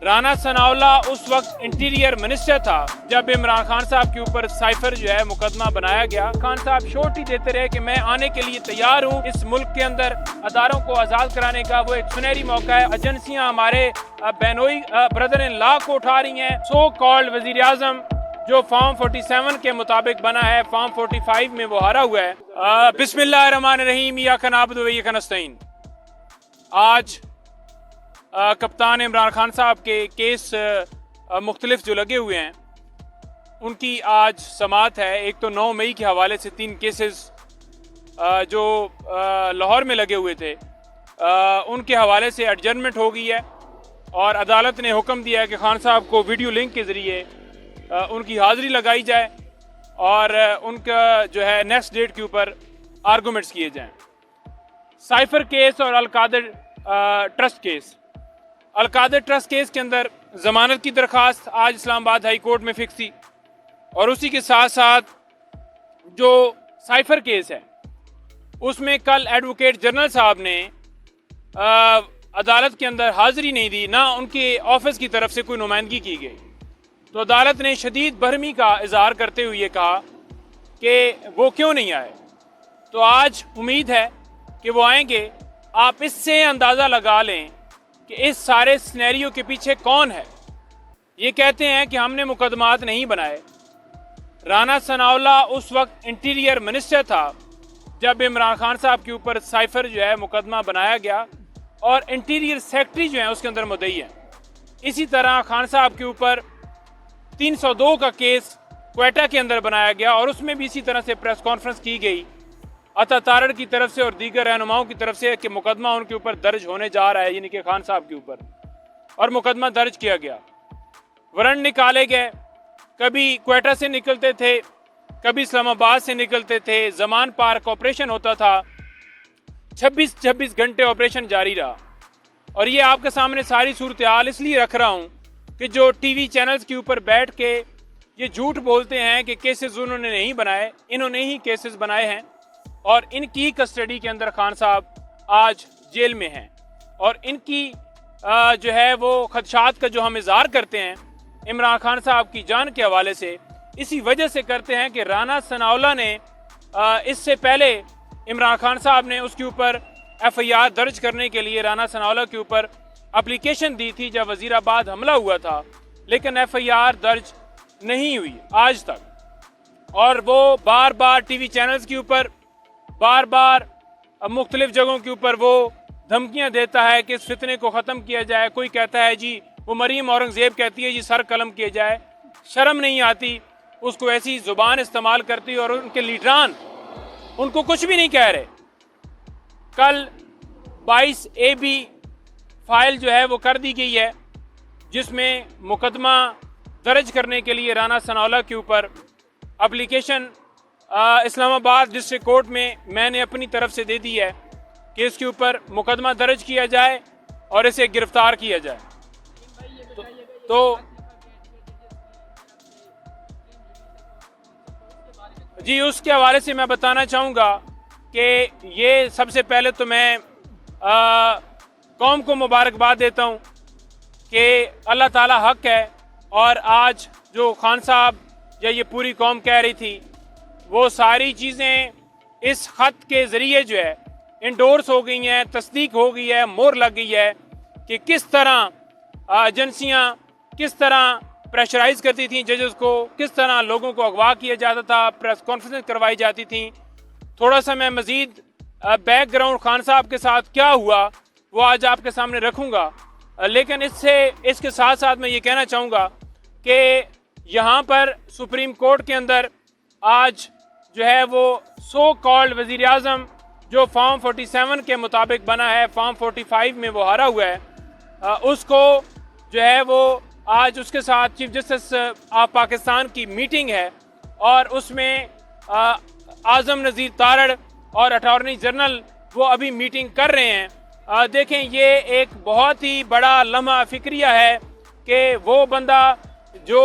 राना सनाउल्लाह उस वक्त interior minister था जब इमरान खान साहब के ऊपर साइफर जो है मुकदमा बनाया गया। खान साहब श्योरिटी देते रहे कि मैं आने के लिए तैयार हूँ। इस मुल्क के अंदर अदारों को आज़ाद कराने का वो एक सुनहरी मौका है। एजेंसियाँ हमारे बहनोई ब्रदर इन लॉ को उठा रही हैं। सो कॉल्ड वजीर आजम जो फॉर्म 47 के मुताबिक बना है, फॉर्म 45 में वो हारा हुआ है। बिस्मिल्लाहिर्रहमानिर्रहीम, इय्याका नअबुदु व इय्याका नस्तईन। आज कप्तान इमरान खान साहब के केस मुख्तलिफ जो लगे हुए हैं उनकी आज समाअत है। एक तो 9 मई के हवाले से 3 केसेस जो लाहौर में लगे हुए थे उनके हवाले से एडजर्नमेंट हो गई है और अदालत ने हुक्म दिया है कि खान साहब को वीडियो लिंक के ज़रिए उनकी हाज़िरी लगाई जाए और उनका जो है नेक्स्ट डेट के ऊपर आर्गूमेंट्स किए जाएं। साइफर केस और Al-Qadir trust case. Al-Qadir trust case के अंदर ज़मानत की दरख्वास्त आज इस्लामाबाद हाई कोर्ट में फिक्स थी और उसी के साथ साथ जो साइफर केस है उसमें कल एडवोकेट जनरल साहब ने अदालत के अंदर हाज़िरी नहीं दी, ना उनके ऑफिस की तरफ से कोई नुमाइंदगी की गई। तो अदालत ने शदीद बरहमी का इजहार करते हुए कहा कि वो क्यों नहीं आए। तो आज उम्मीद है कि वो आएंगे। आप इससे अंदाज़ा लगा लें कि इस सारे सिनेरियो के पीछे कौन है। ये कहते हैं कि हमने मुकदमात नहीं बनाए। राना सनाउल्लाह उस वक्त इंटीरियर मिनिस्टर था जब इमरान खान साहब के ऊपर साइफर जो है मुकदमा बनाया गया और इंटीरियर सेक्रेटरी जो है उसके अंदर मुद्दई है। इसी तरह खान साहब के ऊपर 302 का केस क्वेटा के अंदर बनाया गया और उसमें भी इसी तरह से प्रेस कॉन्फ्रेंस की गई अता तारड़ की तरफ से और दीगर रहनुमाओं की तरफ से कि मुकदमा उनके ऊपर दर्ज होने जा रहा है, यानी कि खान साहब के ऊपर, और मुकदमा दर्ज किया गया। वारंट निकाले गए, कभी क्वेटा से निकलते थे, कभी इस्लामाबाद से निकलते थे। जमान पार्क ऑपरेशन होता था, 26 घंटे ऑपरेशन जारी रहा। और ये आपके सामने सारी सूरत हाल इसलिए रख रहा हूँ कि जो टीवी चैनल्स के ऊपर बैठ के ये झूठ बोलते हैं कि केसेस उन्होंने नहीं बनाए, इन्होंने ही केसेस बनाए हैं और इनकी कस्टडी के अंदर खान साहब आज जेल में हैं। और इनकी जो है वो खदशात का जो हम इजहार करते हैं इमरान खान साहब की जान के हवाले से, इसी वजह से करते हैं कि राना सनाउल्लाह ने इससे पहले इमरान खान साहब ने उसके ऊपर FIR दर्ज करने के लिए राना सनाउल्लाह के ऊपर एप्लीकेशन दी थी जब वजीराबाद हमला हुआ था, लेकिन FIR दर्ज नहीं हुई आज तक। और वो बार बार टीवी चैनल्स के ऊपर, बार बार मुख्तलिफ जगहों के ऊपर वो धमकियां देता है कि इस फितने को ख़त्म किया जाए। कोई कहता है जी, वो मरीम औरंगज़ेब कहती है जी सर कलम किए जाए। शर्म नहीं आती उसको ऐसी ज़ुबान इस्तेमाल करती और उनके लीडरान उनको कुछ भी नहीं कह रहे। कल 22 AB फाइल जो है वो कर दी गई है जिसमें मुकदमा दर्ज करने के लिए राना सनाउल्लाह के ऊपर एप्लीकेशन इस्लामाबाद डिस्ट्रिक्ट कोर्ट में मैंने अपनी तरफ से दे दी है कि इसके ऊपर मुकदमा दर्ज किया जाए और इसे गिरफ्तार किया जाए। तो जी उसके हवाले से मैं बताना चाहूँगा कि ये सबसे पहले तो मैं कौम को मुबारकबाद देता हूँ कि अल्लाह ताला हक है। और आज जो खान साहब या ये पूरी कौम कह रही थी वो सारी चीज़ें इस ख़त के ज़रिए जो है इंडोर्स हो गई हैं, तस्दीक हो गई है, मोहर लग गई है कि किस तरह एजेंसियाँ किस तरह प्रेशराइज़ करती थी जजेस को, किस तरह लोगों को अगवा किया जाता था, प्रेस कॉन्फ्रेंस करवाई जाती थी। थोड़ा सा मैं मज़ीद बैकग्राउंड खान साहब के साथ क्या हुआ वो आज आपके सामने रखूँगा, लेकिन इसके साथ साथ मैं ये कहना चाहूँगा कि यहाँ पर सुप्रीम कोर्ट के अंदर आज जो है वो सो कॉल्ड वज़ीर आज़म जो फॉर्म 47 के मुताबिक बना है, फॉर्म 45 में वो हारा हुआ है, उसको जो है वो आज उसके साथ चीफ जस्टिस ऑफ पाकिस्तान की मीटिंग है और उसमें आज़म नज़ीर तारड़ और अटॉर्नी जनरल वो अभी मीटिंग कर रहे हैं। देखें ये एक बहुत ही बड़ा लम्हा फ़िक्रिया है कि वो बंदा जो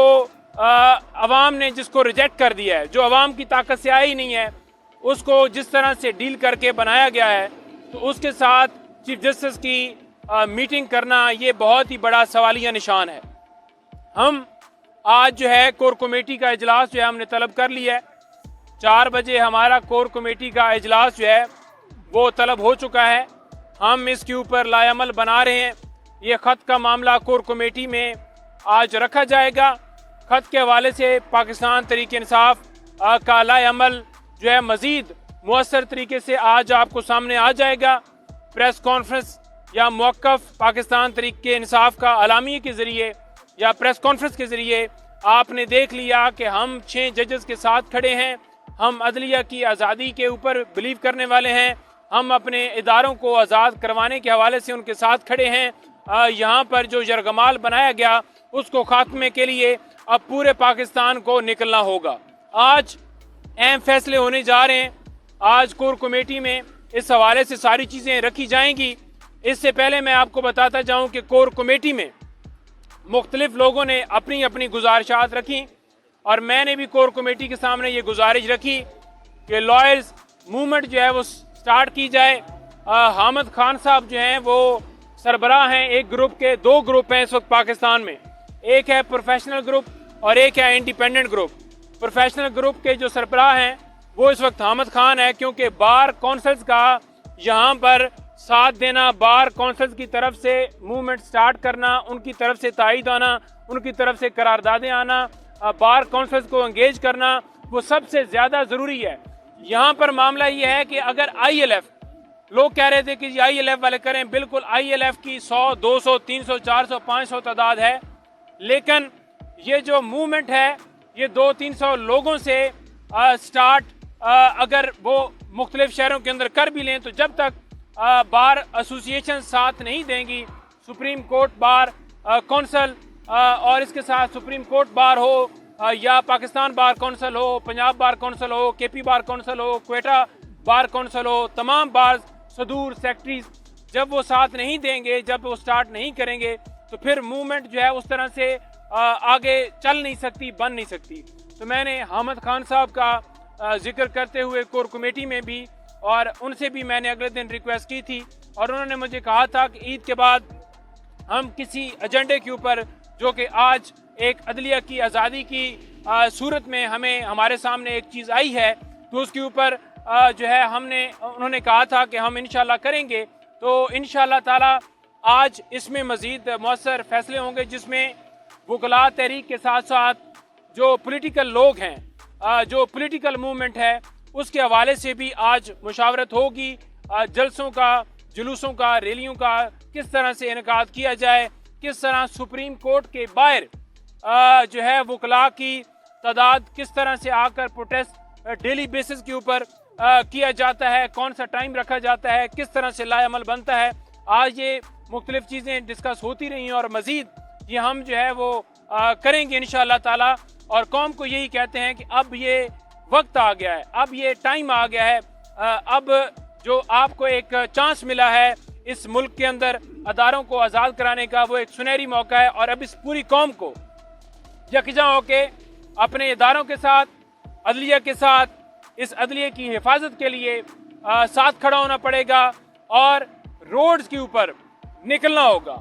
अवाम ने जिसको रिजेक्ट कर दिया है, जो अवाम की ताकत से आई नहीं है, उसको जिस तरह से डील करके बनाया गया है, तो उसके साथ चीफ जस्टिस की मीटिंग करना ये बहुत ही बड़ा सवालिया निशान है। हम आज जो है कोर कमेटी का इजलास जो है हमने तलब कर लिया है। 4 बजे हमारा कोर कमेटी का इजलास जो है वो तलब हो चुका है। हम इसके ऊपर लाएअमल बना रहे हैं। ये ख़त का मामला कोर कमेटी में आज रखा जाएगा। ख़त के हवाले से पाकिस्तान तहरीक इंसाफ का लाएअमल जो है मज़ीद मुअस्सर तरीके से आज आपको सामने आ जाएगा। प्रेस कॉन्फ्रेंस या मौक़िफ़ पाकिस्तान तहरीक इंसाफ का अलामी के ज़रिए या प्रेस कॉन्फ्रेंस के ज़रिए आपने देख लिया कि हम 6 जजेस के साथ खड़े हैं। हम अदलिया की आज़ादी के ऊपर बिलीव करने वाले हैं। हम अपने इदारों को आज़ाद करवाने के हवाले से उनके साथ खड़े हैं। यहाँ पर जो यरगमाल बनाया गया उसको खात्मे के लिए अब पूरे पाकिस्तान को निकलना होगा। आज अहम फैसले होने जा रहे हैं। आज कोर कमेटी में इस हवाले से सारी चीज़ें रखी जाएंगी। इससे पहले मैं आपको बताता जाऊँ कि कोर कमेटी में मुख्तलिफ लोगों ने अपनी अपनी गुजारिशात रखी और मैंने भी कोर कमेटी के सामने ये गुजारिश रखी कि लॉयर्स मूवमेंट जो है वो स्टार्ट की जाए। हामिद खान साहब जो हैं वो सरबराह हैं एक ग्रुप के। 2 ग्रुप हैं इस वक्त पाकिस्तान में, एक है प्रोफेशनल ग्रुप और एक है इंडिपेंडेंट ग्रुप। प्रोफेशनल ग्रुप के जो सरबराह हैं वो इस वक्त हामिद खान है, क्योंकि बार कौंसल्स का यहाँ पर साथ देना, बार कौंसल्स की तरफ से मूवमेंट स्टार्ट करना, उनकी तरफ से तायद आना, उनकी तरफ से करारदादें आना, बार कौंसल्स को एंगेज करना, वो सबसे ज़्यादा ज़रूरी है। यहाँ पर मामला ये है कि अगर ILF, लोग कह रहे थे कि ILF वाले करें, बिल्कुल ILF की 100, 200, 300, 400, 500 तादाद है, लेकिन ये जो मूवमेंट है ये 200-300 लोगों से स्टार्ट अगर वो मुख्तलिफ शहरों के अंदर कर भी लें तो जब तक बार एसोसिएशन साथ नहीं देंगी, सुप्रीम कोर्ट बार कौंसल और इसके साथ सुप्रीम कोर्ट बार हो या पाकिस्तान बार कौंसल हो, पंजाब बार कौंसल हो, KP बार कौंसल हो, क्वेटा बार कौंसल हो, तमाम बार सदूर सेक्रेटरीज जब वो साथ नहीं देंगे, जब वो स्टार्ट नहीं करेंगे तो फिर मूवमेंट जो है उस तरह से आगे चल नहीं सकती, बन नहीं सकती। तो मैंने हामिद खान साहब का जिक्र करते हुए कोर कमेटी में भी और उनसे भी मैंने अगले दिन रिक्वेस्ट की थी और उन्होंने मुझे कहा था कि ईद के बाद हम किसी एजेंडे के ऊपर, जो कि आज एक अदलिया की आज़ादी की सूरत में हमारे सामने एक चीज़ आई है, तो उसके ऊपर जो है उन्होंने कहा था कि हम इंशाल्लाह करेंगे। तो इंशाल्लाह ताला आज इसमें मज़ीद मौसर फैसले होंगे, जिसमें वकला तहरीक के साथ साथ जो पॉलिटिकल लोग हैं, जो पॉलिटिकल मूवमेंट है, उसके हवाले से भी आज मुशावरत होगी। जलसों का, जुलूसों का, रैलियों का किस तरह से इनेकाद किया जाए, किस तरह सुप्रीम कोर्ट के बाहर जो है वकला की तादाद किस तरह से आकर प्रोटेस्ट डेली बेसिस के ऊपर किया जाता है, कौन सा टाइम रखा जाता है, किस तरह से लाएअमल बनता है। आज ये मुख्तलिफ चीज़ें डिस्कस होती रही हैं और मज़ीद ये हम जो है वो करेंगे इंशाअल्लाह ताला। और कौम को यही कहते हैं कि अब ये वक्त आ गया है, अब ये टाइम आ गया है, अब जो आपको एक चांस मिला है इस मुल्क के अंदर अदारों को आज़ाद कराने का, वो एक सुनहरी मौका है। और अब इस पूरी कौम को यकजा होके अपने इदारों के साथ, अदलिया के साथ, इस अदलिया की हिफाजत के लिए साथ खड़ा होना पड़ेगा और रोड्स के ऊपर निकलना होगा।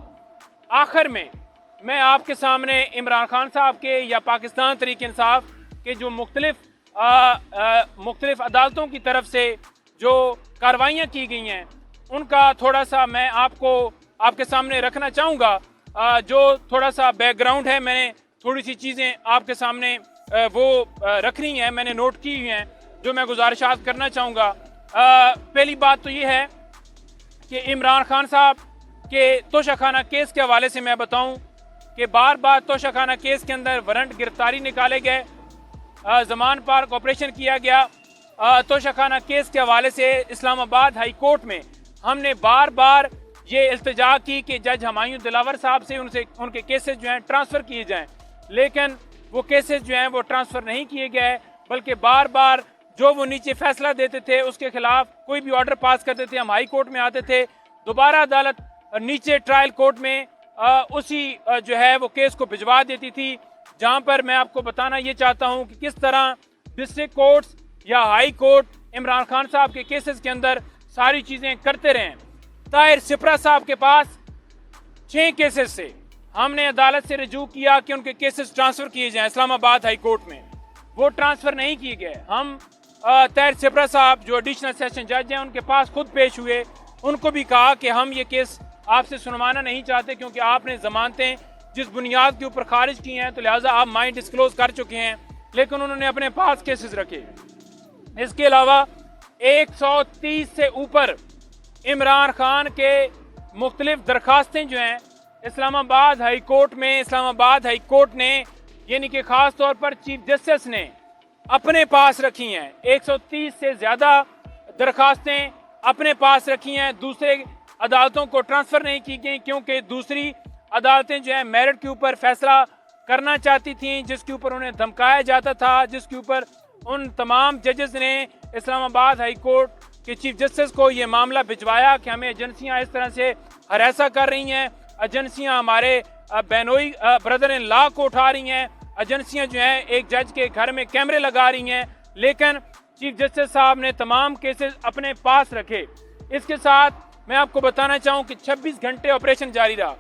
आखिर में मैं आपके सामने इमरान खान साहब के या पाकिस्तान तहरीक इंसाफ के जो मुख्तलिफ अदालतों की तरफ से जो कार्रवाइयाँ की गई हैं उनका थोड़ा सा मैं आपके सामने रखना चाहूँगा। जो थोड़ा सा बैकग्राउंड है, मैंने थोड़ी सी चीज़ें आपके सामने वो रखनी है, मैंने नोट की हुई हैं जो मैं गुजारिशात करना चाहूँगा। पहली बात तो ये है कि इमरान खान साहब के तोशाखाना केस के हवाले से मैं बताऊं कि बार बार तोशाखाना केस के अंदर वारंट गिरफ्तारी निकाले गए, ज़मान पार्क ऑपरेशन किया गया। तोशाखाना केस के हवाले से इस्लामाबाद हाई कोर्ट में हमने बार बार ये इल्तिजा की कि जज हुमायूं दिलावर साहब से उनके केसेस जो हैं ट्रांसफ़र किए जाएं, लेकिन वो केसेस जो हैं वो ट्रांसफ़र नहीं किए गए, बल्कि बार बार जो वो नीचे फैसला देते थे उसके खिलाफ कोई भी ऑर्डर पास करते थे, हम हाई कोर्ट में आते थे, दोबारा अदालत नीचे ट्रायल कोर्ट में उसी जो है वो केस को भिजवा देती थी। जहां पर मैं आपको बताना ये चाहता हूं कि किस तरह डिस्ट्रिक्ट कोर्ट्स या हाई कोर्ट इमरान खान साहब के केसेस के अंदर सारी चीज़ें करते रहे। ताहिर सिपरा साहब के पास 6 केसेस से हमने अदालत से रजू किया कि उनके केसेस ट्रांसफर किए जाएं इस्लामाबाद हाई कोर्ट में, वो ट्रांसफर नहीं किए गए। हम ताहिर सिपरा साहब जो एडिशनल सेशन जज हैं उनके पास खुद पेश हुए, उनको भी कहा कि हम ये केस आपसे सुनवाना नहीं चाहते क्योंकि आपने जमानतें जिस बुनियाद के ऊपर खारिज की हैं तो लिहाजा आप माइंड डिस्क्लोज कर चुके हैं, लेकिन उन्होंने अपने पास केसेस रखे। इसके अलावा 130 से ऊपर इमरान खान के मुख्तलिफ दरखास्तें जो हैं इस्लामाबाद हाई कोर्ट ने यानी कि ख़ास तौर पर चीफ जस्टिस ने अपने पास रखी हैं। 130 से ज़्यादा दरखास्तें अपने पास रखी हैं, दूसरे अदालतों को ट्रांसफ़र नहीं की गई क्योंकि दूसरी अदालतें जो है मेरिट के ऊपर फैसला करना चाहती थीं, जिसके ऊपर उन्हें धमकाया जाता था, जिसके ऊपर उन तमाम जजेस ने इस्लामाबाद हाई कोर्ट के चीफ जस्टिस को ये मामला भिजवाया कि हमें एजेंसियां इस तरह से हरासा कर रही हैं, एजेंसियां हमारे बहनोई ब्रदर इन लॉ को उठा रही हैं, एजेंसियां जो हैं एक जज के घर में कैमरे लगा रही हैं, लेकिन चीफ जस्टिस साहब ने तमाम केसेस अपने पास रखे। इसके साथ मैं आपको बताना चाहूँ कि 26 घंटे ऑपरेशन जारी रहा।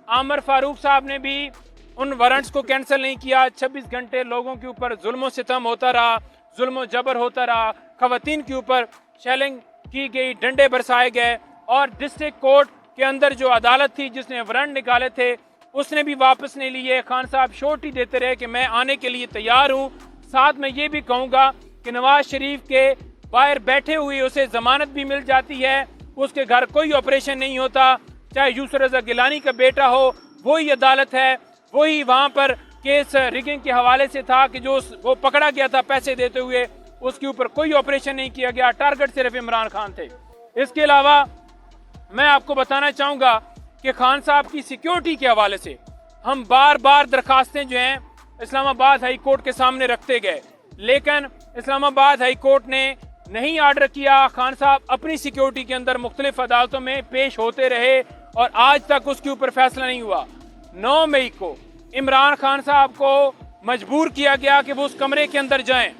आमर फारूक साहब ने भी उन वारंट्स को कैंसिल नहीं किया। 26 घंटे लोगों के ऊपर जुल्म सितम होता रहा, जुल्म जबर होता रहा, खवातीन के ऊपर शेलिंग की गई, डंडे बरसाए गए और डिस्ट्रिक्ट कोर्ट के अंदर जो अदालत थी जिसने वारंट निकाले थे उसने भी वापस नहीं लिए। खान साहब श्योरिटी देते रहे कि मैं आने के लिए तैयार हूँ। साथ में ये भी कहूँगा कि नवाज शरीफ के बाहर बैठे हुए उसे जमानत भी मिल जाती है, उसके घर कोई ऑपरेशन नहीं होता, चाहे यूसुफ रजा गिलानी का बेटा हो, वही अदालत है, वही वहाँ पर केस रिगिंग के हवाले से था कि जो वो पकड़ा गया था पैसे देते हुए, उसके ऊपर कोई ऑपरेशन नहीं किया गया, टारगेट सिर्फ इमरान खान थे। इसके अलावा मैं आपको बताना चाहूँगा कि खान साहब की सिक्योरिटी के हवाले से हम बार बार दरखास्तें जो हैं इस्लामाबाद हाई कोर्ट के सामने रखते गए, लेकिन इस्लामाबाद हाई कोर्ट ने नहीं आर्डर किया। खान साहब अपनी सिक्योरिटी के अंदर मुख्तलिफ अदालतों में पेश होते रहे और आज तक उसके ऊपर फैसला नहीं हुआ। 9 मई को इमरान खान साहब को मजबूर किया गया कि वो उस कमरे के अंदर जाएं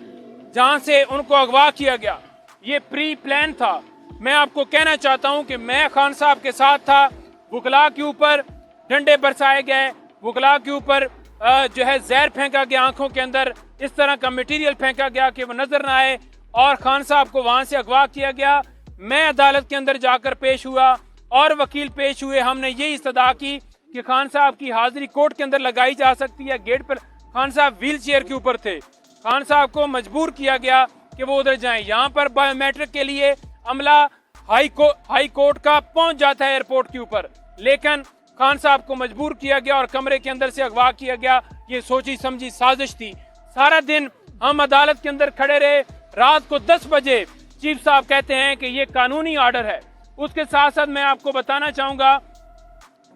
जहां से उनको अगवा किया गया। ये प्री प्लान था। मैं आपको कहना चाहता हूं कि मैं खान साहब के साथ था। वकला के ऊपर डंडे बरसाए गए, वकला के ऊपर जो है जहर फेंका गया, आंखों के अंदर इस तरह का मटेरियल फेंका गया कि वो नजर ना आए और खान साहब को वहां से अगवा किया गया। मैं अदालत के अंदर जाकर पेश हुआ और वकील पेश हुए। हमने ये इस्तदा की कि खान साहब की हाजिरी कोर्ट के अंदर लगाई जा सकती है। गेट पर खान साहब व्हील चेयर के ऊपर थे। खान साहब को मजबूर किया गया कि वो उधर जाएं। यहाँ पर बायोमेट्रिक के लिए अमला हाई कोर्ट का पहुंच जाता है एयरपोर्ट के ऊपर, लेकिन खान साहब को मजबूर किया गया और कमरे के अंदर से अगवा किया गया। ये सोची समझी साजिश थी। सारा दिन हम अदालत के अंदर खड़े रहे। रात को 10 बजे चीफ साहब कहते हैं कि ये कानूनी ऑर्डर है। उसके साथ साथ मैं आपको बताना चाहूँगा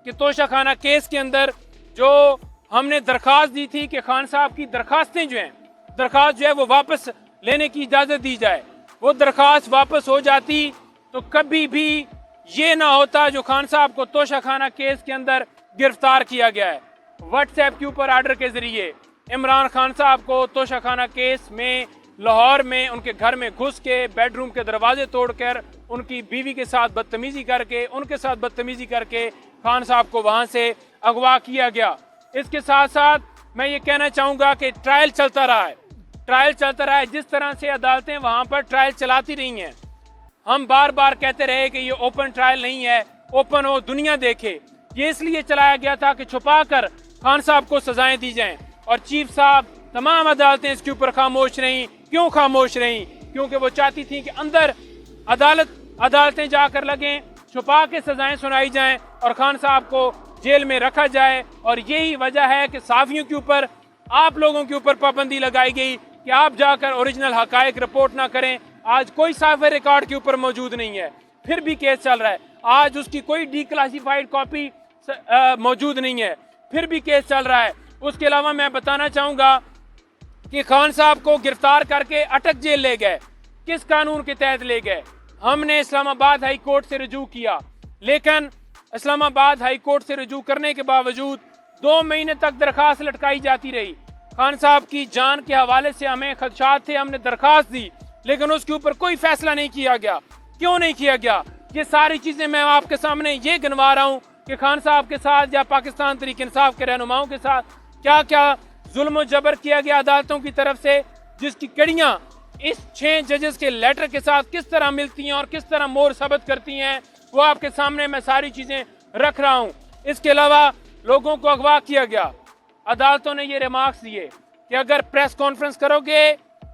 कि तोशाखाना केस के अंदर जो हमने दरखास्त दी थी कि खान साहब की दरखास्त जो है वो वापस लेने की इजाज़त दी जाए, वो दरखास्त वापस हो जाती तो कभी भी ये ना होता जो खान साहब को तोशाखाना केस के अंदर गिरफ्तार किया गया है। व्हाट्सएप के ऊपर ऑर्डर के जरिए इमरान खान साहब को तोशाखाना केस में लाहौर में उनके घर में घुस के बेडरूम के दरवाजे तोड़कर उनकी बीवी के साथ बदतमीजी करके खान साहब को वहां से अगवा किया गया। इसके साथ साथ मैं ये कहना चाहूँगा कि ट्रायल चलता रहा है। जिस तरह से अदालतें वहाँ पर ट्रायल चलाती रही हैं, हम बार बार कहते रहे कि ये ओपन ट्रायल नहीं है, ओपन हो दुनिया देखे। ये इसलिए चलाया गया था कि छुपा कर खान साहब को सजाएं दी जाएं और चीफ साहब तमाम अदालतें इसके ऊपर खामोश रहीं। क्यों खामोश रहीं? क्योंकि वो चाहती थी कि अंदर अदालतें जाकर लगें, छुपा के सजाएं सुनाई जाएं और खान साहब को जेल में रखा जाए। और यही वजह है कि साफियों के ऊपर, आप लोगों के ऊपर पाबंदी लगाई गई कि आप जाकर ओरिजिनल हकायक रिपोर्ट ना करें। आज कोई साफे रिकॉर्ड के ऊपर मौजूद नहीं है, फिर भी केस चल रहा है। आज उसकी कोई डिक्लासिफाइड कॉपी मौजूद नहीं है, फिर भी केस चल रहा है। उसके अलावा मैं बताना चाहूँगा कि खान साहब को गिरफ्तार करके अटक जेल ले गए। किस कानून के तहत ले गए? हमने इस्लामाबाद हाई कोर्ट से रजू किया, लेकिन इस्लामाबाद हाई कोर्ट से रजू करने के बावजूद 2 महीने तक दरखास्त लटकाई जाती रही। खान साहब की जान के हवाले से हमें खदशात थे, हमने दरखास्त दी, लेकिन उसके ऊपर कोई फैसला नहीं किया गया। क्यों नहीं किया गया? ये सारी चीजें मैं आपके सामने ये गिनवा रहा हूँ कि खान साहब के साथ या पाकिस्तान तहरीक इंसाफ के रहनुमाओं के साथ क्या क्या जुल्म जबर किया गया अदालतों की तरफ से, जिसकी कड़ियाँ इस 6 जजेस के लेटर के साथ किस तरह मिलती हैं और किस तरह मोर साबित करती हैं, वो आपके सामने मैं सारी चीज़ें रख रहा हूँ। इसके अलावा लोगों को अगवा किया गया। अदालतों ने ये रिमार्क्स दिए कि अगर प्रेस कॉन्फ्रेंस करोगे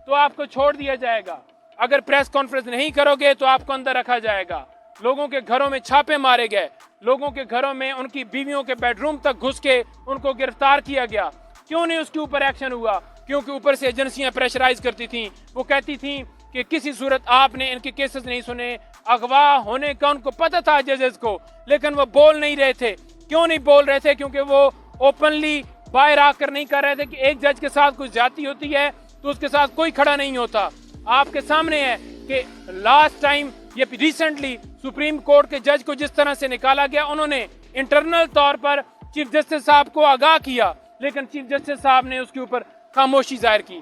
तो आपको छोड़ दिया जाएगा, अगर प्रेस कॉन्फ्रेंस नहीं करोगे तो आपको अंदर रखा जाएगा। लोगों के घरों में छापे मारे गए, लोगों के घरों में उनकी बीवियों के बेडरूम तक घुस के उनको गिरफ्तार किया गया। क्यों नहीं उसके ऊपर एक्शन हुआ? क्योंकि ऊपर से एजेंसियां प्रेशराइज करती थीं, वो कहती थीं कि किसी सूरत आपने इनके केसेस नहीं सुने, अगवा होने का उनको पता था जजेस को, लेकिन वो बोल नहीं रहे थे। क्यों नहीं बोल रहे थे? क्योंकि वो ओपनली बाहर आकर नहीं कर रहे थे कि एक जज के साथ कुछ जाती होती है तो उसके साथ कोई खड़ा नहीं होता। आपके सामने है कि लास्ट टाइम ये रिसेंटली सुप्रीम कोर्ट के जज को जिस तरह से निकाला गया, उन्होंने इंटरनल तौर पर चीफ जस्टिस साहब को आगाह किया, लेकिन चीफ जस्टिस साहब ने उसके ऊपर खामोशी जाहिर की।